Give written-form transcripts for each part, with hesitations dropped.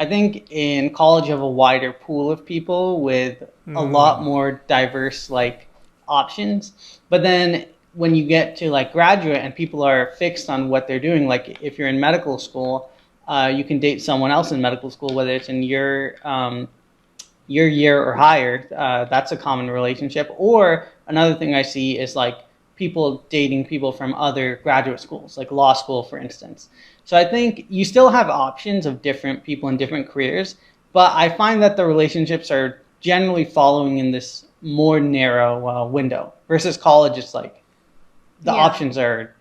I think in college you have a wider pool of people with a lot more diverse like options. But then when you get to like graduate and people are fixed on what they're doing, like if you're in medical school, you can date someone else in medical school, whether it's in your year or higher. That's a common relationship. Or another thing I see is like people dating people from other graduate schools, like law school, for instance. So I think you still have options of different people in different careers, but I find that the relationships are generally following in this more narrow window versus college. It's like the options are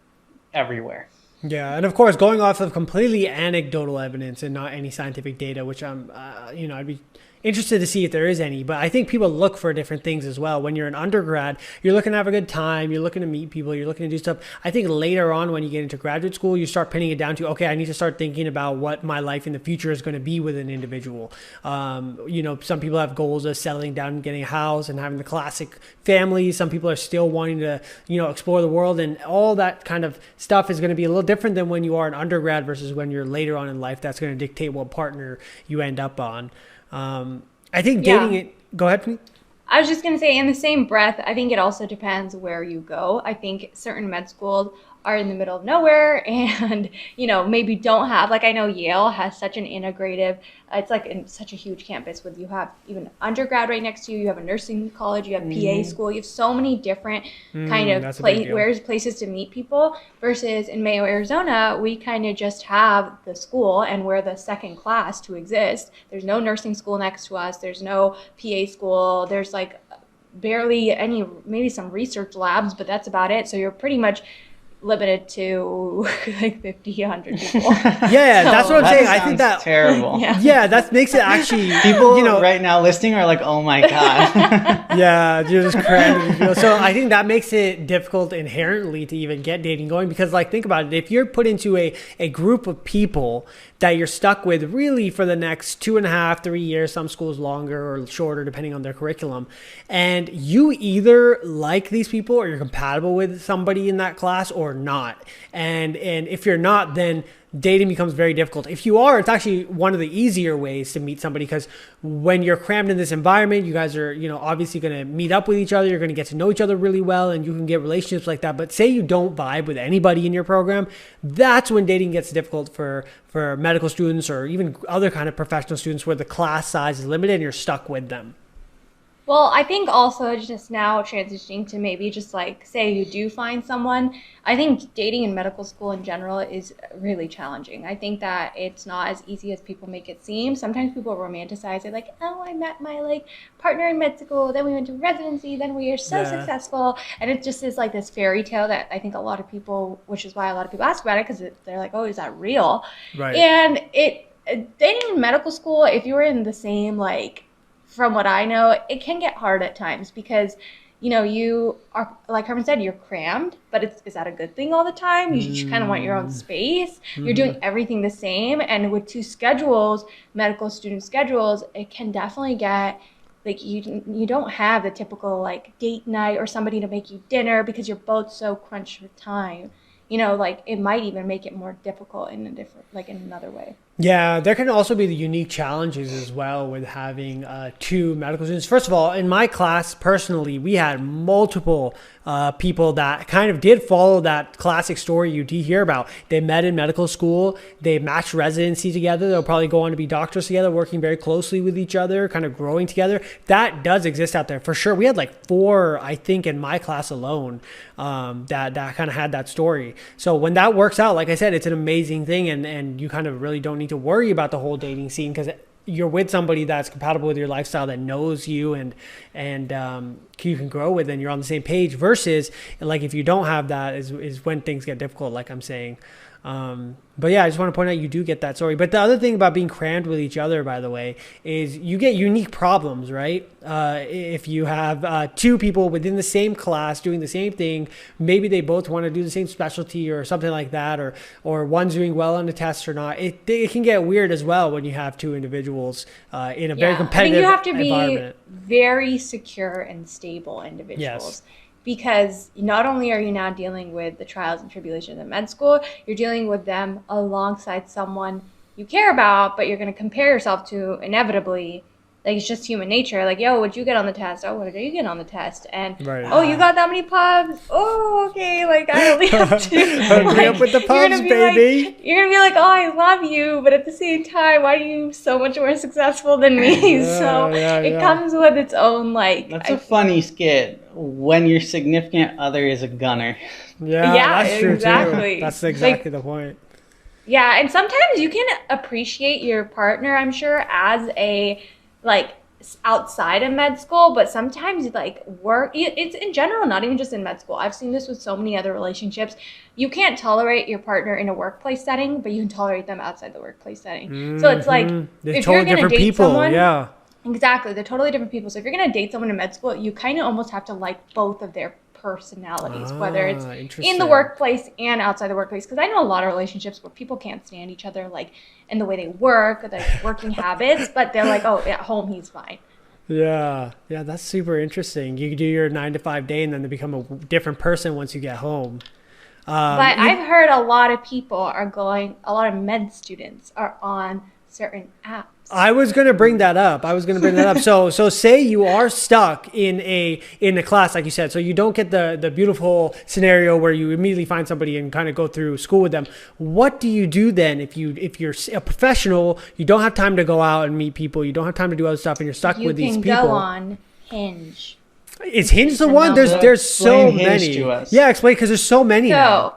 everywhere. Yeah, and of course, going off of completely anecdotal evidence and not any scientific data, which I'd be interested to see if there is any, but I think people look for different things as well. When you're an undergrad, you're looking to have a good time, you're looking to meet people, you're looking to do stuff. I think later on when you get into graduate school, you start pinning it down to, okay, I need to start thinking about what my life in the future is going to be with an individual. Some people have goals of settling down and getting a house and having the classic family. Some people are still wanting to, explore the world, and all that kind of stuff is going to be a little different than when you are an undergrad versus when you're later on in life. That's going to dictate what partner you end up on. I think dating it. Go ahead, please. I was just going to say, in the same breath, I think it also depends where you go. I think certain med schools are in the middle of nowhere and, maybe don't have, like I know Yale has such an integrative, it's like in such a huge campus with you have even undergrad right next to you, you have a nursing college, you have PA school, you have so many different kind of places to meet people versus in Mayo, Arizona, we kind of just have the school and we're the second class to exist. There's no nursing school next to us. There's no PA school. There's like barely any, maybe some research labs, but that's about it. So you're pretty much limited to like 50, 100 people. That's what I'm saying. I think that terrible. That makes it actually people right now listening are like, oh my god. You're just cramming. So I think that makes it difficult inherently to even get dating going, because like think about it, if you're put into a group of people that you're stuck with really for the next 2.5, 3 years, some schools longer or shorter depending on their curriculum, and you either like these people or you're compatible with somebody in that class or not, and if you're not, then dating becomes very difficult. If you are, it's actually one of the easier ways to meet somebody, because when you're crammed in this environment, you guys are, obviously going to meet up with each other. You're going to get to know each other really well, and you can get relationships like that. But say you don't vibe with anybody in your program, that's when dating gets difficult for medical students or even other kind of professional students where the class size is limited and you're stuck with them. Well, I think also just now transitioning to maybe just like, say you do find someone, I think dating in medical school in general is really challenging. I think that it's not as easy as people make it seem. Sometimes people romanticize it like, oh, I met my like partner in med school, then we went to residency, then we are so successful. And it just is like this fairy tale that I think a lot of people, which is why a lot of people ask about it, because they're like, oh, is that real? Right. And dating in medical school, if you're in the same like, from what I know, it can get hard at times because, you are, like Herman said, you're crammed, but is that a good thing all the time? You just kind of want your own space. You're doing everything the same. And with two schedules, medical student schedules, it can definitely get, like, you don't have the typical, like, date night or somebody to make you dinner because you're both so crunched with time. It might even make it more difficult in another way. Yeah, there can also be the unique challenges as well with having two medical students. First of all, in my class, personally, we had multiple people that kind of did follow that classic story you do hear about. They met in medical school. They matched residency together. They'll probably go on to be doctors together, working very closely with each other, kind of growing together. That does exist out there for sure. We had like 4, I think, in my class alone that kind of had that story. So when that works out, like I said, it's an amazing thing, and you kind of really don't need to worry about the whole dating scene because you're with somebody that's compatible with your lifestyle, that knows you and you can grow with, and you're on the same page. Versus like if you don't have that is when things get difficult, like I'm saying. But yeah, I just want to point out you do get that story. But the other thing about being crammed with each other, by the way, is you get unique problems, right? If you have 2 people within the same class doing the same thing, maybe they both want to do the same specialty or something like that, or one's doing well on the test or not. It can get weird as well when you have 2 individuals in a very competitive environment. I think you have to be very secure and stable individuals. Yes. Because not only are you now dealing with the trials and tribulations of med school, you're dealing with them alongside someone you care about, but you're going to compare yourself to inevitably. Like, it's just human nature. Like, yo, what'd you get on the test? Oh, what did you get on the test? And, Right. oh, you got that many pubs? Oh, okay. Like, I only have two. Hook me up with the pubs, baby. You're going to be like, oh, I love you. But at the same time, why are you so much more successful than me? It comes with its own, like. That's a funny skit when your significant other is a gunner. Yeah, that's true too. That's exactly the point. Yeah, and sometimes you can appreciate your partner, I'm sure, as a like outside of med school, but sometimes like work, it's in general, not even just in med school. I've seen this with so many other relationships. You can't tolerate your partner in a workplace setting, but you can tolerate them outside the workplace setting. So it's like, they're if totally you're going to different date people. someone, Yeah. Exactly, they're totally different people. So if you're going to date someone in med school, you kind of almost have to like both of their personalities, whether it's in the workplace and outside the workplace. Because I know a lot of relationships where people can't stand each other, like in the way they work, their working habits, but they're like, oh, at home he's fine. Yeah, that's super interesting. You do your 9 to 5 day, and then they become a different person once you get home. But I've heard a lot of people a lot of med students are on certain apps. I was going to bring that up. So say you are stuck in a class, like you said, so you don't get the beautiful scenario where you immediately find somebody and kind of go through school with them. What do you do then if you're a professional, you don't have time to go out and meet people, you don't have time to do other stuff, and you're stuck with these people? You can go on Hinge. Is Hinge the one? There's so many. Yeah, explain, because there's so many now. So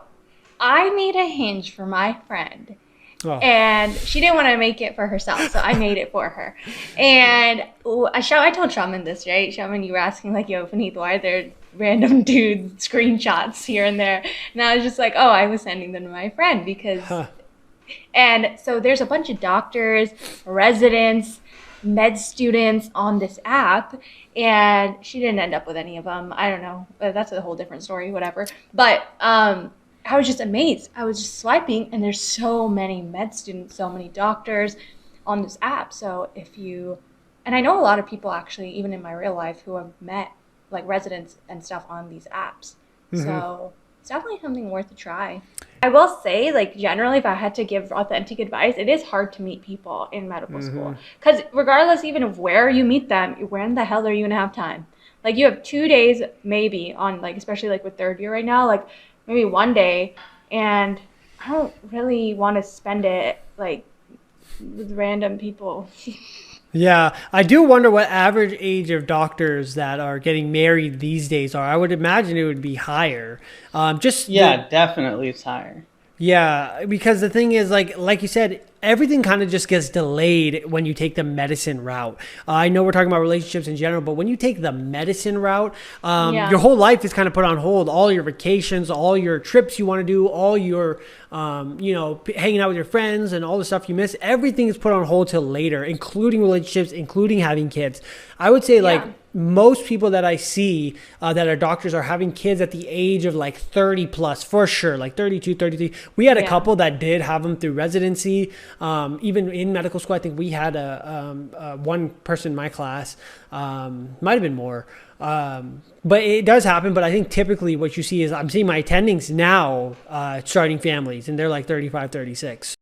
I made a Hinge for my friend. Oh. And she didn't want to make it for herself, so I made it for her. And I told Shaman this, right? Shaman, you were asking, like, yo, Faneeth, why are there random dude screenshots here and there? And I was just like, oh, I was sending them to my friend because... And so there's a bunch of doctors, residents, med students on this app, and she didn't end up with any of them. I don't know. That's a whole different story, whatever. But... I was just amazed. I was just swiping, and there's so many med students, so many doctors on this app. So and I know a lot of people actually, even in my real life, who have met like residents and stuff on these apps. Mm-hmm. So it's definitely something worth a try. I will say, like, generally, if I had to give authentic advice, it is hard to meet people in medical school. Because regardless even of where you meet them, when the hell are you going to have time? Like, you have 2 days maybe on, like, especially like with third year right now, like, maybe one day, and I don't really want to spend it like with random people. Yeah, I do wonder what average age of doctors that are getting married these days are. I would imagine it would be higher. Definitely it's higher. Yeah, because the thing is, like you said, everything kind of just gets delayed when you take the medicine route. I know we're talking about relationships in general, but when you take the medicine route, your whole life is kind of put on hold. All your vacations, all your trips you want to do, all your, hanging out with your friends and all the stuff you miss, everything is put on hold till later, including relationships, including having kids. I would say most people that I see that are doctors are having kids at the age of like 30 plus, for sure, like 32, 33. We had a couple that did have them through residency. Even in medical school, I think we had one person in my class, might have been more. But it does happen. But I think typically what you see is I'm seeing my attendings now starting families, and they're like 35, 36.